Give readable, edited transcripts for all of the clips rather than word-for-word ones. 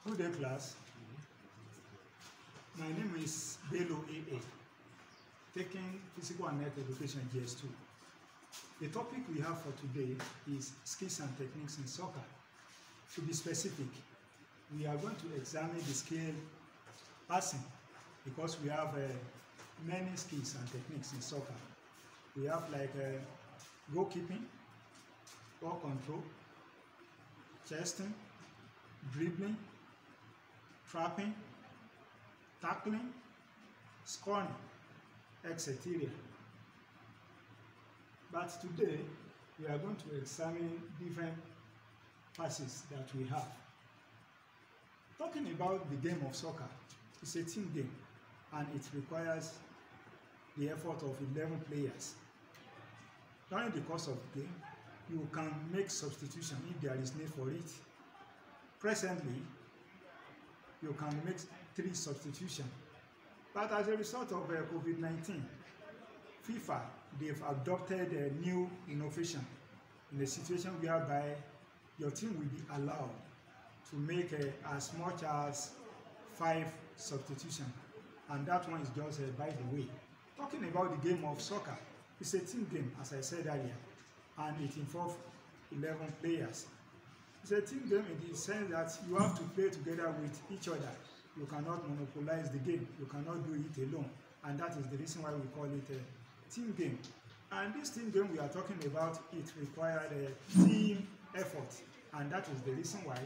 Good day, class. My name is Bello AA, taking Physical and Health Education JS2. The topic we have for today is skills and techniques in soccer. To be specific, we are going to examine the skill passing because we have many skills and techniques in soccer. We have like goalkeeping, ball control, chesting, dribbling, trapping, tackling, scoring, etc. But today we are going to examine different passes that we have. Talking about the game of soccer, it's a team game and it requires the effort of 11 players. During the course of the game, you can make substitution if there is need for it. Presently, you can make 3 substitutions. But as a result of COVID-19, FIFA, they've adopted a new innovation in a situation whereby your team will be allowed to make as much as 5 substitutions. And that one is just by the way. Talking about the game of soccer, it's a team game, as I said earlier, and it involves 11 players. It's a team game in the sense that you have to play together with each other. You cannot monopolize the game. You cannot do it alone. And that is the reason why we call it a team game. And this team game we are talking about, it required a team effort. And that is the reason why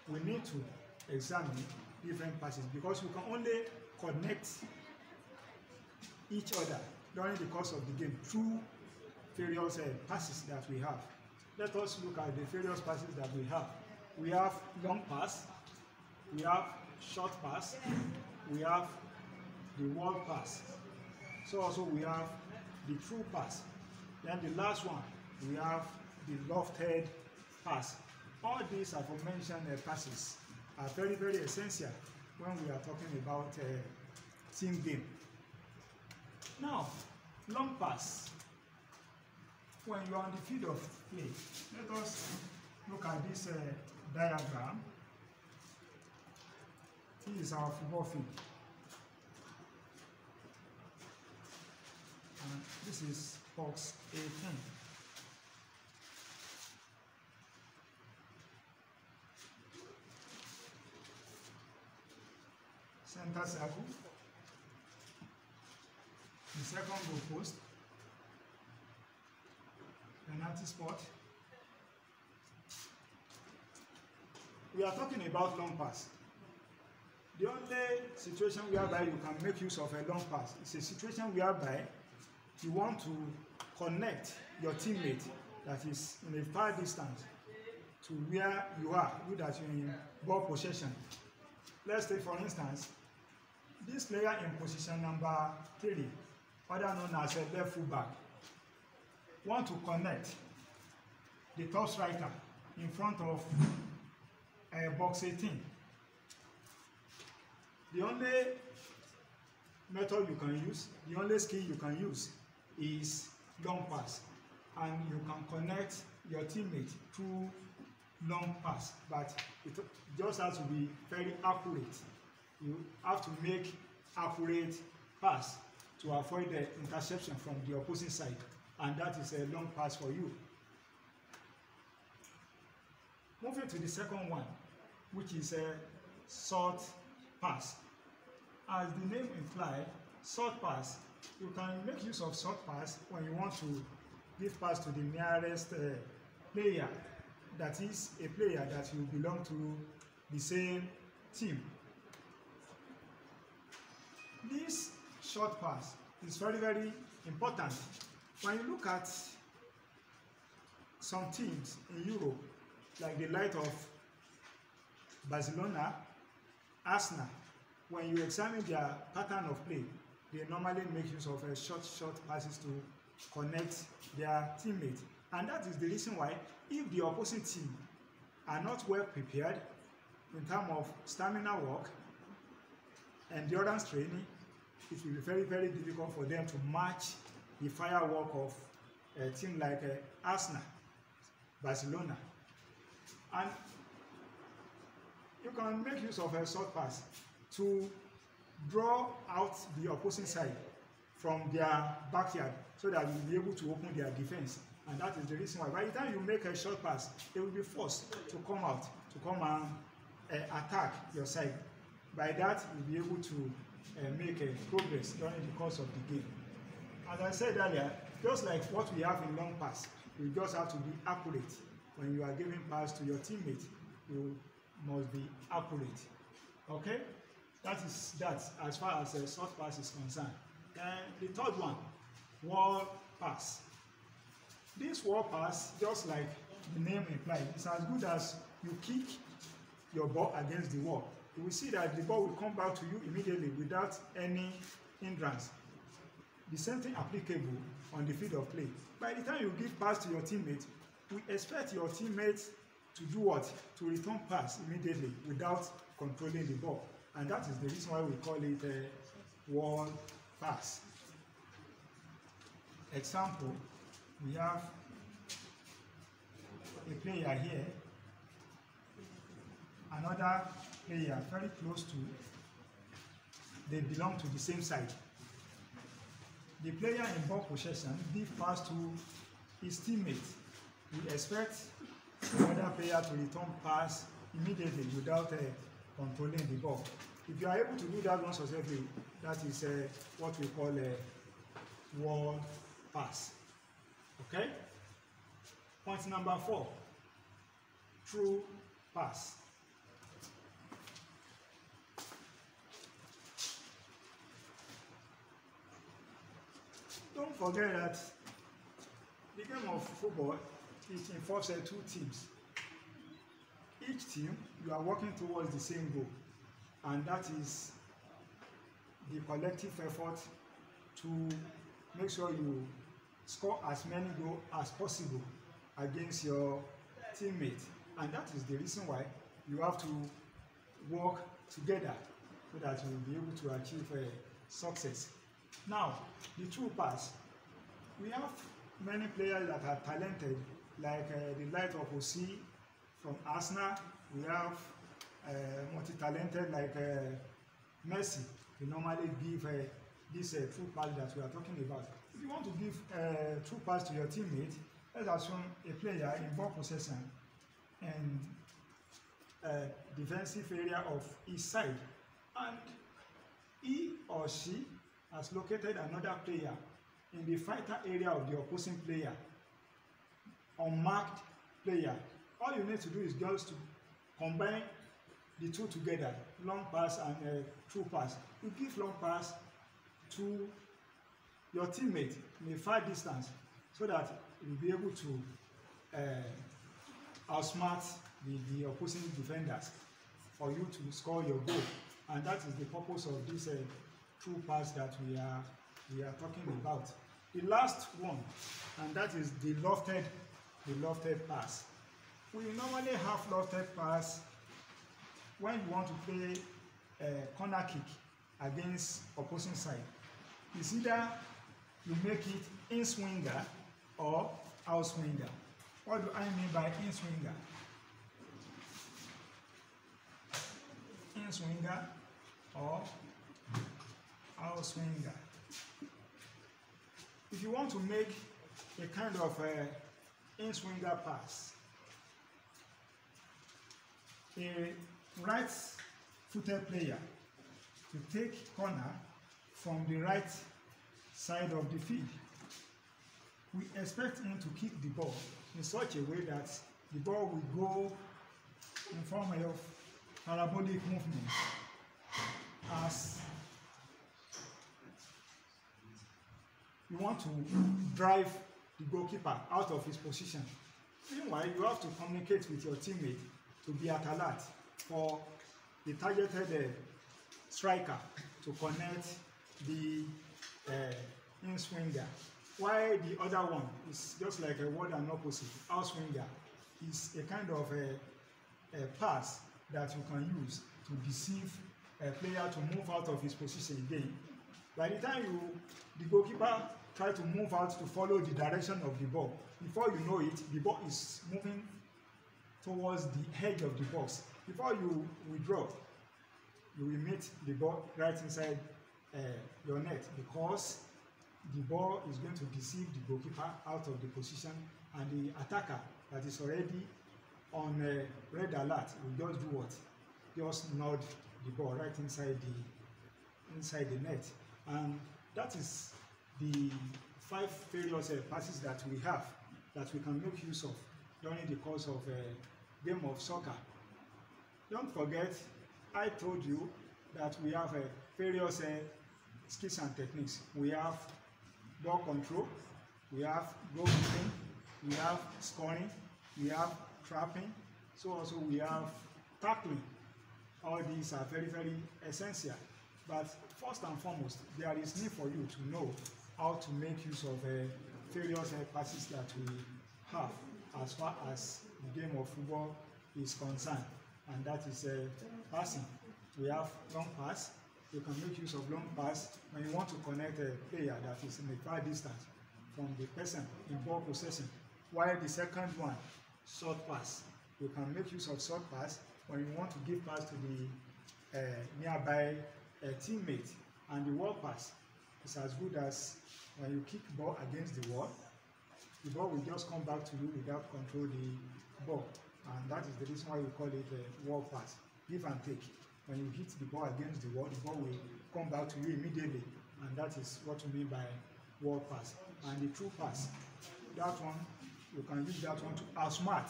we need to examine different passes, because we can only connect each other during the course of the game through various passes that we have. Let us look at the various passes that we have. We have long pass, we have short pass, we have the wall pass. So also we have the through pass. Then the last one, we have the lofted pass. All these aforementioned passes are very, very essential when we are talking about team game. Now, long pass. When you are on the field of play, let us look at this diagram. This is our football field. And this is box 18. Center circle. The second goal post. Penalty spot. We are talking about long pass. The only situation whereby you can make use of a long pass is a situation whereby you want to connect your teammate that is in a far distance to where you are, you that you're in ball possession. Let's take for instance, this player in position number 3, other known as a left fullback, want to connect the top striker in front of box 18. The only method you can use, the only skill you can use is long pass, and you can connect your teammate through long pass, but it just has to be very accurate. You have to make accurate pass to avoid the interception from the opposing side, and that is a long pass for you. Moving to the second one, which is a short pass. As the name implies, short pass, you can make use of short pass when you want to give pass to the nearest player, that is a player that you belong to the same team. This short pass is very, very important. When you look at some teams in Europe, like the likes of Barcelona, Arsenal, when you examine their pattern of play, they normally make use of short passes to connect their teammates. And that is the reason why, if the opposing team are not well prepared in terms of stamina work, endurance training, it will be very, very difficult for them to match the firework of a team like Arsenal, Barcelona. And You can make use of a short pass to draw out the opposing side from their backyard so that you will be able to open their defense. And that is the reason why by the time you make a short pass, they will be forced to come out, to come and attack your side. By that, you'll be able to make progress during the course of the game. As I said earlier, just like what we have in long pass, you just have to be accurate. When you are giving pass to your teammate, you must be accurate. Okay? That is that as far as short pass is concerned. And the third one, wall pass. This wall pass, just like the name implies, is as good as you kick your ball against the wall. You will see that the ball will come back to you immediately without any hindrance. The same thing applicable on the field of play. By the time you give pass to your teammate, we expect your teammate to do what? To return pass immediately without controlling the ball. And that is the reason why we call it a wall pass. Example, we have a player here, another player very close to, they belong to the same side. The player in ball possession gives pass to his teammate. We expect the other player to return pass immediately without controlling the ball. If you are able to do that one successfully, that is what we call a wall pass. Okay? Point number 4, through pass. Don't forget that the game of football, it involves 2 teams. Each team, you are working towards the same goal, and that is the collective effort to make sure you score as many goals as possible against your teammate. And that is the reason why you have to work together so that you will be able to achieve success. Now, the through pass. We have many players that are talented, like the light of Osi from Arsenal. We have multi-talented like Messi. We normally give this true pass that we are talking about. If you want to give true pass to your teammate, let's assume a player in ball possession and defensive area of his side, and he or she has located another player in the fighter area of the opposing player, unmarked player. All you need to do is just to combine the two together, long pass and through pass. You give long pass to your teammate in a far distance so that you'll be able to outsmart the opposing defenders for you to score your goal. And that is the purpose of this through pass that we are talking about. The last one, and that is the lofted pass. We normally have lofted pass when you want to play a corner kick against opposing side. It's either you make it in swinger or out swinger. What do I mean by in swinger? In swinger or out swinger. If you want to make a kind of in-swinger pass, a right-footed player to take corner from the right side of the field, we expect him to kick the ball in such a way that the ball will go in form of parabolic movement as you want to drive the goalkeeper out of his position. Meanwhile, you have to communicate with your teammate to be at alert for the targeted striker to connect the in-swinger. While the other one is just like a word and opposite. Out-swinger is a kind of a pass that you can use to deceive a player to move out of his position again. By the time the goalkeeper try to move out to follow the direction of the ball, before you know it, the ball is moving towards the edge of the box. Before you withdraw, you will meet the ball right inside your net, because the ball is going to deceive the goalkeeper out of the position, and the attacker that is already on red alert will just do what? Just nod the ball right inside the net. And that is the 5 various passes that we have that we can make use of during the course of a game of soccer. Don't forget, I told you that we have various skills and techniques. We have ball control, we have goalkeeping, we have scoring, we have trapping, so also we have tackling. All these are very, very essential. But first and foremost, there is need for you to know how to make use of various passes that we have as far as the game of football is concerned, and that is passing. We have long pass. You can make use of long pass when you want to connect a player that is in a far distance from the person in ball possession. While the second one, short pass. You can make use of short pass when you want to give pass to the nearby teammate. And the wall pass is as good as when you kick ball against the wall will just come back to you without control the ball. And that is the reason why we call it a wall pass. Give and take. When you hit the ball against the ball will come back to you immediately, and that is what we mean by wall pass. And the true pass, that one, you can use that one to outsmart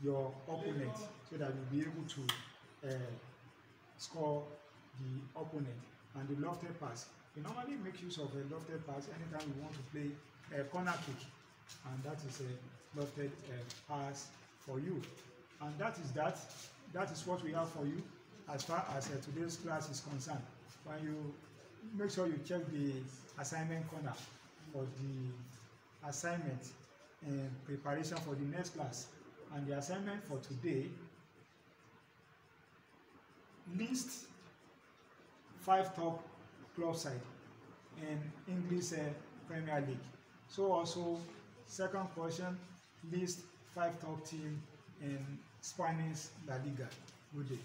your opponent so that you'll be able to score the opponent. And the lofted pass, you normally make use of a lofted pass anytime you want to play a corner kick, and that is a lofted pass for you. And that is what we have for you as far as today's class is concerned. When you make sure you check the assignment corner for the assignment in preparation for the next class. And the assignment for today, list 5 top club side in English Premier League. So also, second question, list 5 top team in Spanish La Liga. Good day.